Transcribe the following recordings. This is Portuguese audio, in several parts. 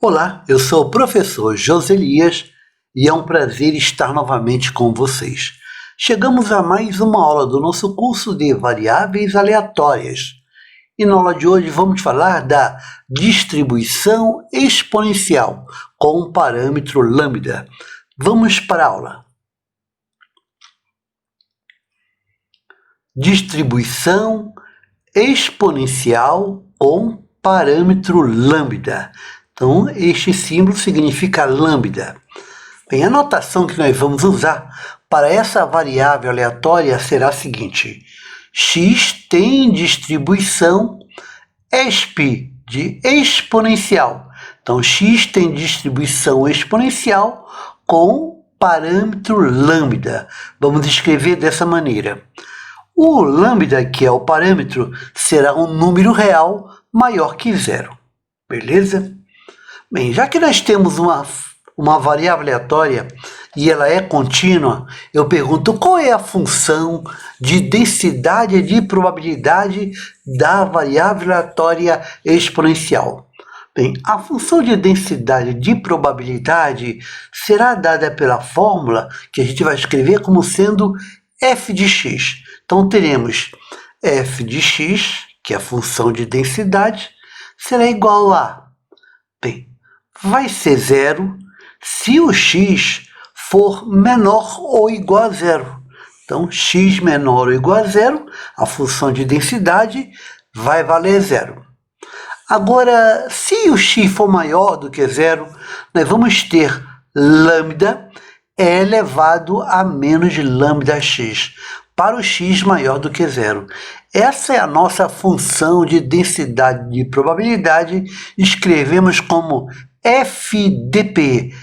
Olá, eu sou o professor Joselias e é um prazer estar novamente com vocês. Chegamos a mais uma aula do nosso curso de variáveis aleatórias. E na aula de hoje vamos falar da distribuição exponencial com o parâmetro lambda. Vamos para a aula. Distribuição exponencial com parâmetro lambda. Então, este símbolo significa lambda. Bem, a notação que nós vamos usar para essa variável aleatória será a seguinte: x tem distribuição exp de exponencial. Então, x tem distribuição exponencial com parâmetro lambda. Vamos escrever dessa maneira. O lambda, que é o parâmetro, será um número real maior que zero. Beleza? Bem, já que nós temos uma variável aleatória e ela é contínua, eu pergunto qual é a função de densidade e de probabilidade da variável aleatória exponencial. Bem, a função de densidade e de probabilidade será dada pela fórmula que a gente vai escrever como sendo f de x. Então, teremos f de x, que é a função de densidade, será igual a, bem, vai ser zero se o x for menor ou igual a zero. Então, x menor ou igual a zero, a função de densidade vai valer zero. Agora, se o x for maior do que zero, nós vamos ter lambda elevado a menos lambda x, para o x maior do que zero. Essa é a nossa função de densidade de probabilidade, escrevemos como FDP.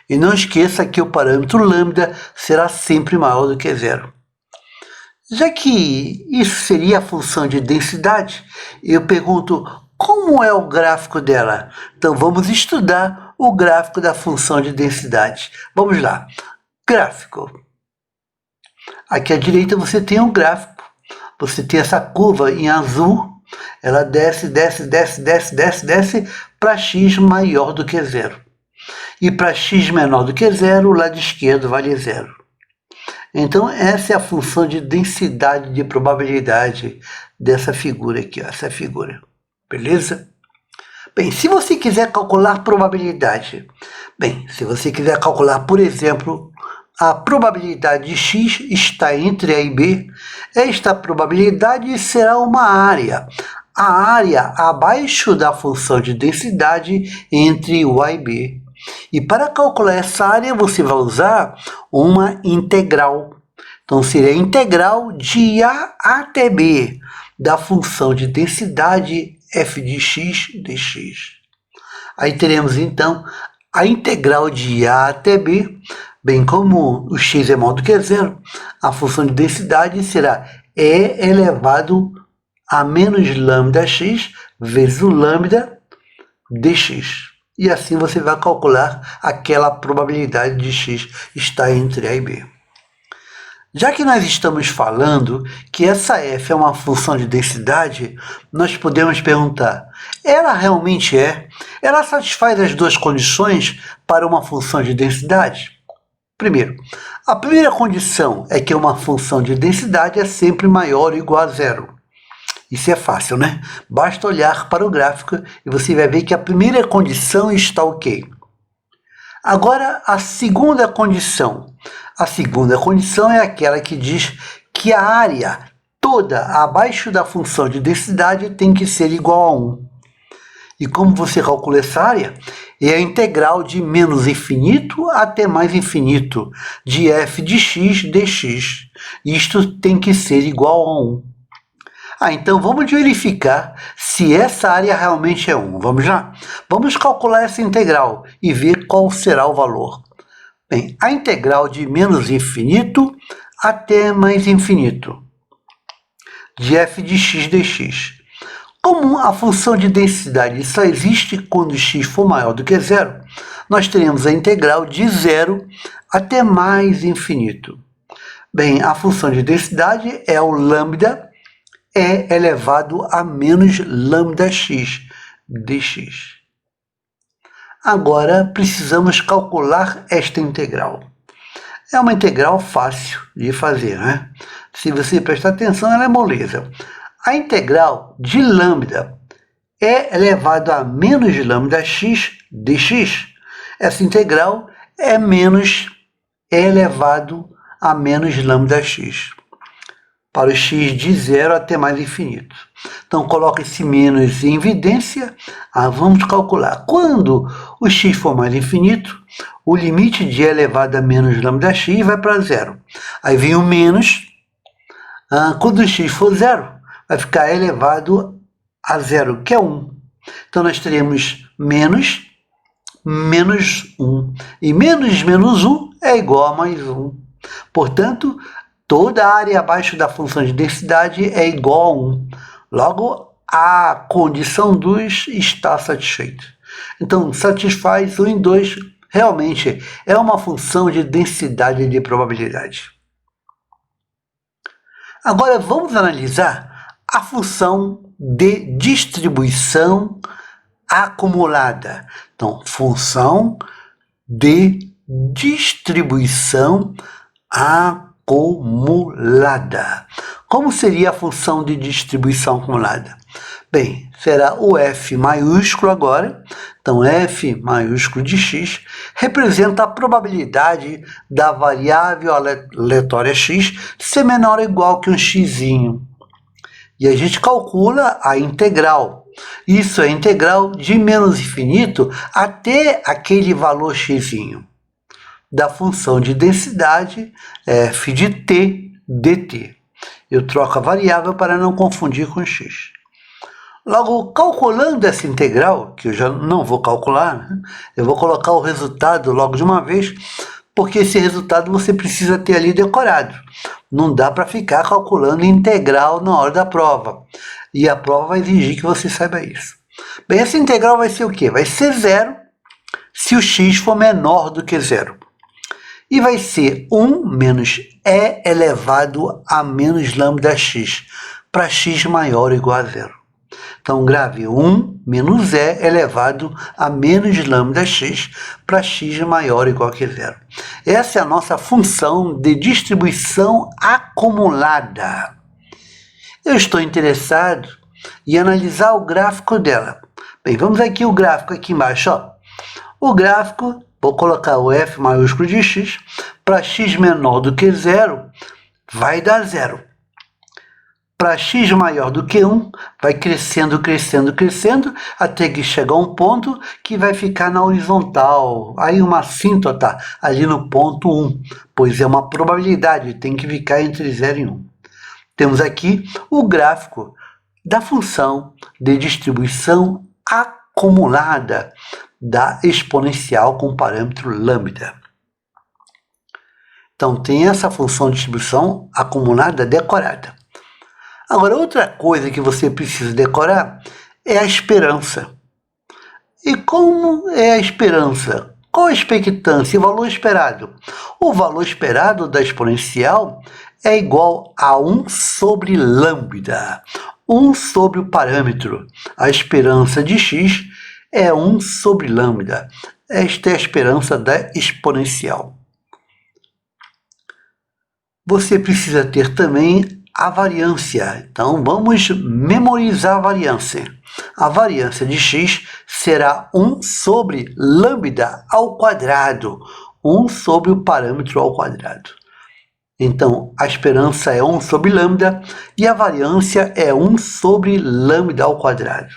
E não esqueça que o parâmetro lambda será sempre maior do que zero. Já que isso seria a função de densidade, eu pergunto como é o gráfico dela. Então vamos estudar o gráfico da função de densidade. Vamos lá. Gráfico. Aqui à direita você tem um gráfico. Você tem essa curva em azul. Ela desce para x maior do que zero. E para x menor do que zero, o lado esquerdo vale zero. Então, essa é a função de densidade de probabilidade dessa figura aqui, ó, essa figura. Beleza? Bem, se você quiser calcular probabilidade, se você quiser calcular, por exemplo, a probabilidade de x está entre A e B, esta probabilidade será uma área. A área abaixo da função de densidade entre o A e B. E para calcular essa área, você vai usar uma integral. Então, seria a integral de A até B da função de densidade f de x dx. Aí teremos, então, a integral de A até B, bem como o x é maior do que zero, a função de densidade será E elevado a menos lambda x vezes o lambda dx. E assim você vai calcular aquela probabilidade de x estar entre A e B. Já que nós estamos falando que essa f é uma função de densidade, nós podemos perguntar, ela realmente é? Ela satisfaz as duas condições para uma função de densidade? Primeiro, a primeira condição é que uma função de densidade é sempre maior ou igual a zero. Isso é fácil, né? Basta olhar para o gráfico e você vai ver que a primeira condição está ok. Agora, a segunda condição. A segunda condição é aquela que diz que a área toda abaixo da função de densidade tem que ser igual a 1. E como você calcula essa área? É a integral de menos infinito até mais infinito de f de x dx. Isto tem que ser igual a 1. Então vamos verificar se essa área realmente é 1. Vamos lá? Vamos calcular essa integral e ver qual será o valor. Bem, a integral de menos infinito até mais infinito de f de x dx. Como a função de densidade só existe quando x for maior do que zero, nós teremos a integral de zero até mais infinito. Bem, a função de densidade é o lambda é elevado a menos lambda x dx. Agora precisamos calcular esta integral. É uma integral fácil de fazer, né? Se você prestar atenção, ela é moleza. A integral de lambda é elevado a menos lambda x dx. Essa integral é elevado a menos lambda x. Para o x de 0 até mais infinito. Então, coloca esse menos em evidência. Vamos calcular. Quando o x for mais infinito, o limite de elevado a menos lambda x vai para 0. Aí vem o menos. Quando o x for 0, vai ficar elevado a 0, que é 1. Então, nós teremos menos 1. E menos 1 é igual a mais 1. Portanto, toda a área abaixo da função de densidade é igual a 1. Logo, a condição 2 está satisfeita. Então, satisfaz 1 e 2. Realmente é uma função de densidade de probabilidade. Agora, vamos analisar a função de distribuição acumulada. Então, função de distribuição acumulada. Como seria a função de distribuição acumulada? Bem, será o f maiúsculo agora. Então, f maiúsculo de x representa a probabilidade da variável aleatória x ser menor ou igual que um xzinho. E a gente calcula a integral. Isso é a integral de menos infinito até aquele valor xzinho da função de densidade f de t dt. Eu troco a variável para não confundir com x. Logo, calculando essa integral, que eu já não vou calcular, eu vou colocar o resultado logo de uma vez, porque esse resultado você precisa ter ali decorado. Não dá para ficar calculando integral na hora da prova. E a prova vai exigir que você saiba isso. Bem, essa integral vai ser o quê? Vai ser 0 se o x for menor do que 0. E vai ser 1 menos e elevado a menos lambda x, para x maior ou igual a 0. Então, grave 1 menos e elevado a menos lambda x para x maior ou igual a 0. Essa é a nossa função de distribuição acumulada. Eu estou interessado em analisar o gráfico dela. Bem, vamos aqui o gráfico aqui embaixo. Ó. O gráfico, vou colocar o f maiúsculo de x, para x menor do que 0, vai dar 0. Para x maior do que 1, vai crescendo, até que chegar a um ponto que vai ficar na horizontal. Aí uma assíntota ali no ponto 1, pois é uma probabilidade, tem que ficar entre 0 e 1. Temos aqui o gráfico da função de distribuição acumulada da exponencial com parâmetro lambda. Então, tem essa função de distribuição acumulada decorada. Agora, outra coisa que você precisa decorar é a esperança. E como é a esperança? Qual a expectância e o valor esperado? O valor esperado da exponencial é igual a 1 sobre lambda, 1 sobre o parâmetro. A esperança de x é 1 sobre lambda. Esta é a esperança da exponencial. Você precisa ter também a variância. Então, vamos memorizar a variância. A variância de x será 1 sobre lambda ao quadrado, 1 sobre o parâmetro ao quadrado. Então, a esperança é 1 sobre lambda e a variância é 1 sobre lambda ao quadrado.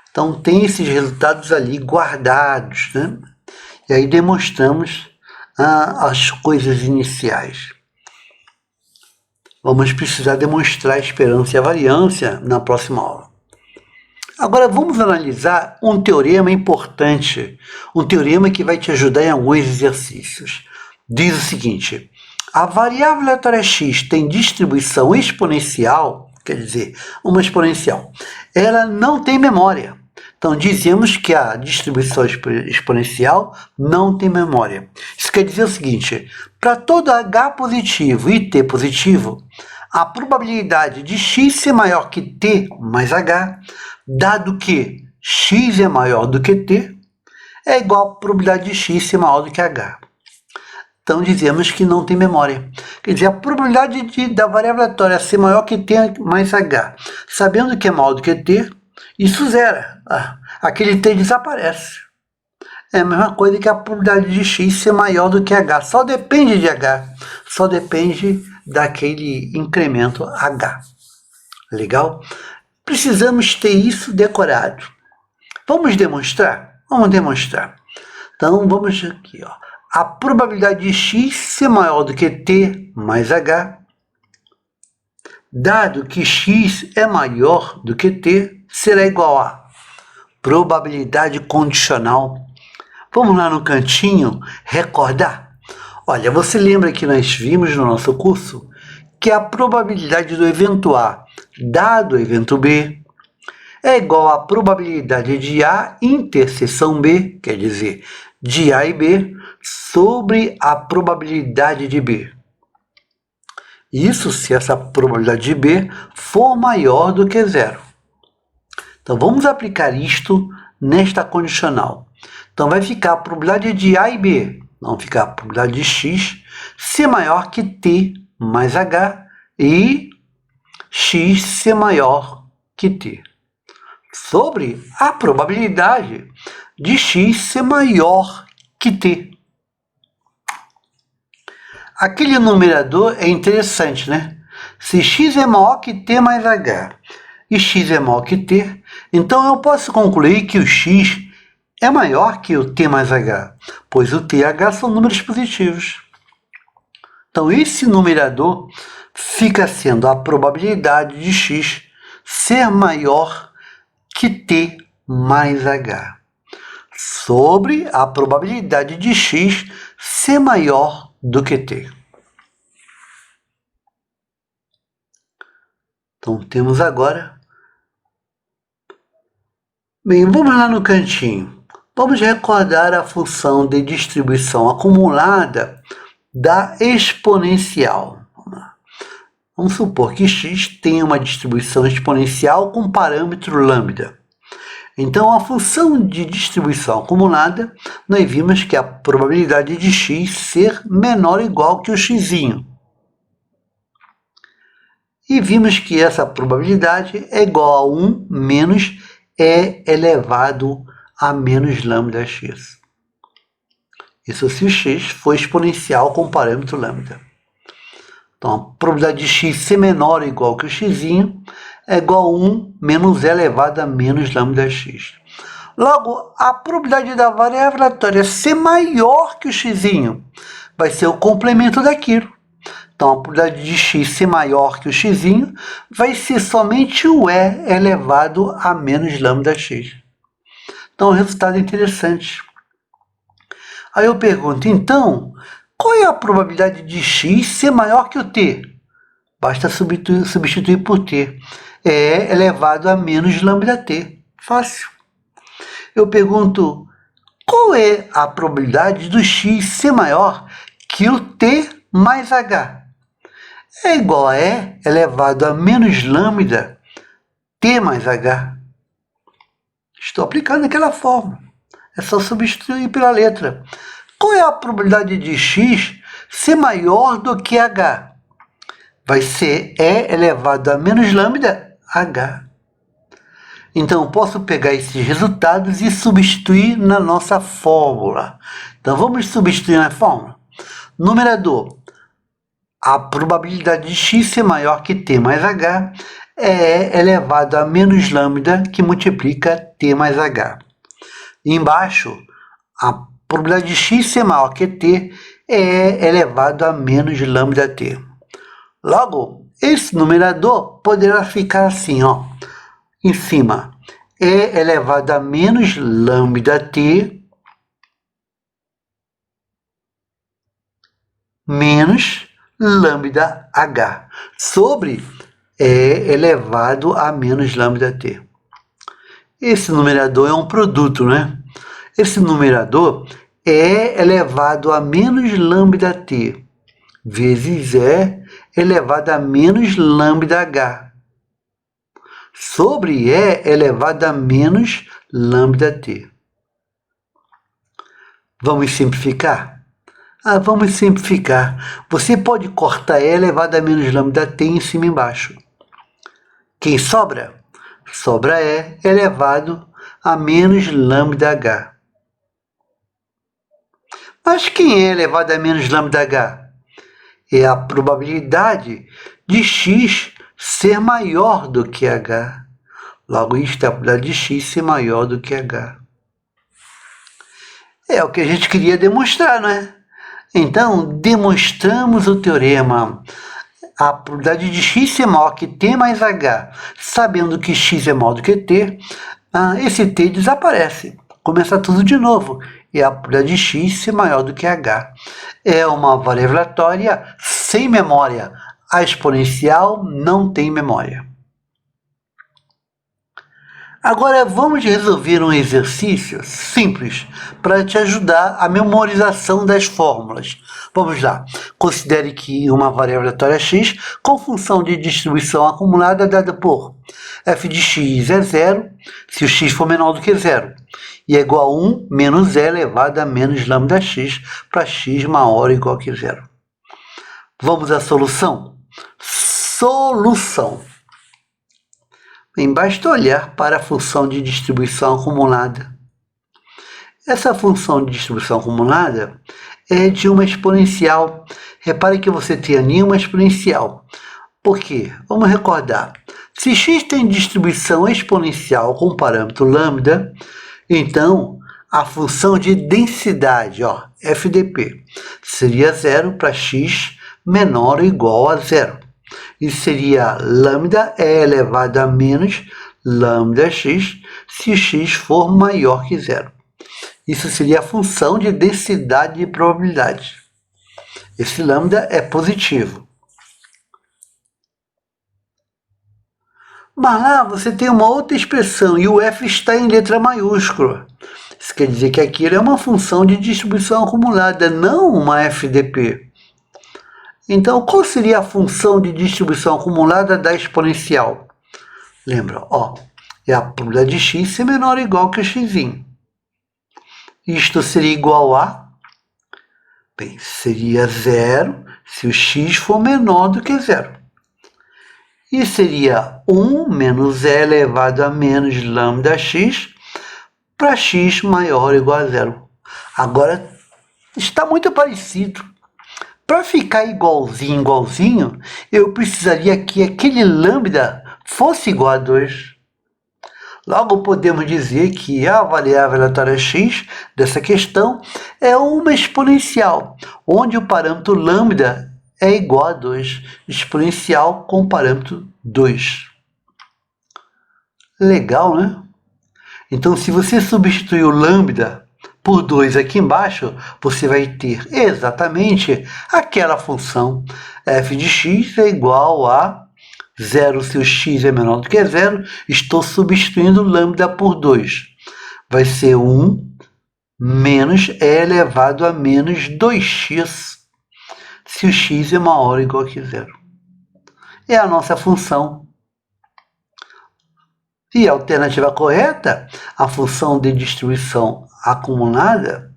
Então, tem esses resultados ali guardados, né? E aí demonstramos as coisas iniciais. Vamos precisar demonstrar a esperança e a variância na próxima aula. Agora vamos analisar um teorema importante, um teorema que vai te ajudar em alguns exercícios. Diz o seguinte: a variável aleatória x tem distribuição exponencial, quer dizer, uma exponencial, ela não tem memória. Então, dizemos que a distribuição exponencial não tem memória. Isso quer dizer o seguinte: para todo h positivo e t positivo, a probabilidade de x ser maior que t mais h, dado que x é maior do que t, é igual a probabilidade de x ser maior do que h. Então dizemos que não tem memória. Quer dizer, a probabilidade da variável aleatória ser maior que t mais h, sabendo que é maior do que t, isso zera. Aquele t desaparece. É a mesma coisa que a probabilidade de x ser maior do que h. Só depende de h. Só depende daquele incremento h. Legal? Precisamos ter isso decorado. Vamos demonstrar? Vamos demonstrar. Então, vamos aqui, ó. A probabilidade de x ser maior do que t mais h, dado que x é maior do que t, será igual a probabilidade condicional. Vamos lá no cantinho recordar? Olha, você lembra que nós vimos no nosso curso que a probabilidade do evento A dado o evento B é igual à probabilidade de A interseção B, quer dizer, de A e B, sobre a probabilidade de B. Isso se essa probabilidade de B for maior do que zero. Então, vamos aplicar isto nesta condicional. Então, vai ficar a probabilidade de A e B, vão ficar a probabilidade de x ser maior que t mais h e x ser maior que t, sobre a probabilidade de x ser maior que t. Aquele numerador é interessante, né? Se x é maior que t mais h e x é maior que t, então eu posso concluir que o x é maior que o t mais h, pois o t e h são números positivos. Então, esse numerador fica sendo a probabilidade de x ser maior que t mais h, sobre a probabilidade de x ser maior do que t. Então, temos agora... Bem, vamos lá no cantinho. Vamos recordar a função de distribuição acumulada da exponencial. Vamos supor que x tenha uma distribuição exponencial com parâmetro lambda. Então, a função de distribuição acumulada, nós vimos que a probabilidade de x ser menor ou igual que o x. E vimos que essa probabilidade é igual a 1 menos e elevado a menos lambda x. Isso se o x for exponencial com parâmetro lambda. Então, a probabilidade de x ser menor ou igual que o x é igual a 1 menos e elevado a menos lambda x. Logo, a probabilidade da variável aleatória ser maior que o x vai ser o complemento daquilo. Então, a probabilidade de x ser maior que o x vai ser somente o e elevado a menos lambda x. Então, o resultado é interessante. Aí eu pergunto, então, qual é a probabilidade de x ser maior que o t? Basta substituir por t. É elevado a menos lambda t. Fácil. Eu pergunto, qual é a probabilidade do x ser maior que o t mais h? É igual a e elevado a menos lambda t mais h. Estou aplicando aquela fórmula. É só substituir pela letra. Qual é a probabilidade de x ser maior do que h? Vai ser e elevado a menos lambda h. Então, eu posso pegar esses resultados e substituir na nossa fórmula. Então, vamos substituir na fórmula. Numerador, a probabilidade de x ser maior que t mais h é elevado a menos lambda que multiplica t mais h. E embaixo, a probabilidade de x ser maior que t é elevado a menos lambda t. Logo, esse numerador poderá ficar assim, ó, em cima, é elevado a menos lambda t menos lambda h, sobre é elevado a menos lambda t. Esse numerador é um produto, né? Esse numerador é elevado a menos lambda t vezes e elevado a menos lambda h, sobre e elevado a menos lambda t. Vamos simplificar? Vamos simplificar. Você pode cortar E elevado a menos lambda t em cima e embaixo. Quem sobra? Sobra E elevado a menos lambda h. Mas quem é elevado a menos lambda h? É a probabilidade de x ser maior do que h. Logo, isto é a probabilidade de x ser maior do que h. É o que a gente queria demonstrar, não é? Então, demonstramos o teorema. A probabilidade de x ser maior que t mais h, sabendo que x é maior do que t, esse t desaparece. Começa tudo de novo. E a probabilidade de x ser maior do que h. É uma variável aleatória sem memória. A exponencial não tem memória. Agora vamos resolver um exercício simples para te ajudar a memorização das fórmulas. Vamos lá. Considere que uma variável aleatória x com função de distribuição acumulada dada por f de x é zero se o x for menor do que zero e é igual a 1 menos e elevado a menos lambda x para x maior ou igual que zero. Vamos à solução? Solução. Bem, basta olhar para a função de distribuição acumulada. Essa função de distribuição acumulada é de uma exponencial. Repare que você tem ali uma exponencial. Por quê? Vamos recordar. Se x tem distribuição exponencial com parâmetro lambda, então a função de densidade, FDP, seria zero para x menor ou igual a zero. Isso seria lambda e elevado a menos lambda x se x for maior que zero. Isso seria a função de densidade de probabilidade. Esse lambda é positivo. Mas lá você tem uma outra expressão e o f está em letra maiúscula. Isso quer dizer que aquilo é uma função de distribuição acumulada, não uma FDP. Então, qual seria a função de distribuição acumulada da exponencial? Lembra, é a probabilidade de x ser menor ou igual que o x. Isto seria igual a... Bem, seria zero se o x for menor do que zero. E seria 1 menos e elevado a menos lambda x para x maior ou igual a zero. Agora, está muito parecido. Para ficar igualzinho, eu precisaria que aquele lambda fosse igual a 2. Logo, podemos dizer que a variável aleatória x dessa questão é uma exponencial, onde o parâmetro lambda é igual a 2. Exponencial com parâmetro 2. Legal, né? Então, se você substituir o lambda por 2 aqui embaixo, você vai ter exatamente aquela função f de x é igual a 0 se o x é menor do que 0. Estou substituindo lambda por 2. Vai ser 1 menos e elevado a menos 2x se o x é maior ou igual que 0. É a nossa função. E a alternativa correta, a função de distribuição acumulada,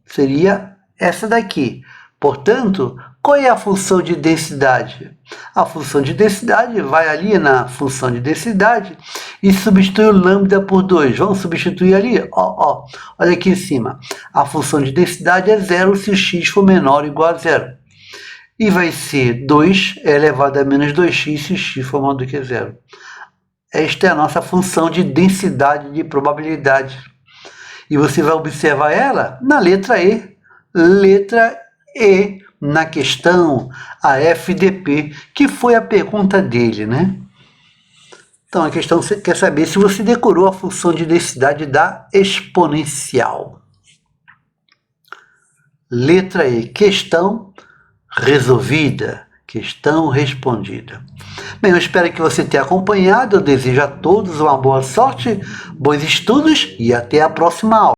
seria essa daqui. Portanto, qual é a função de densidade? A função de densidade vai ali na função de densidade e substitui o lambda por 2. Vamos substituir ali? Olha aqui em cima. A função de densidade é zero se o x for menor ou igual a zero. E vai ser 2 elevado a menos 2x se o x for maior do que zero. Esta é a nossa função de densidade de probabilidade. E você vai observar ela na letra E. Letra E na questão, a FDP, que foi a pergunta dele, né? Então, a questão quer saber se você decorou a função de densidade da exponencial. Letra E, questão resolvida, questão respondida. Bem, eu espero que você tenha acompanhado. Eu desejo a todos uma boa sorte, bons estudos e até a próxima aula.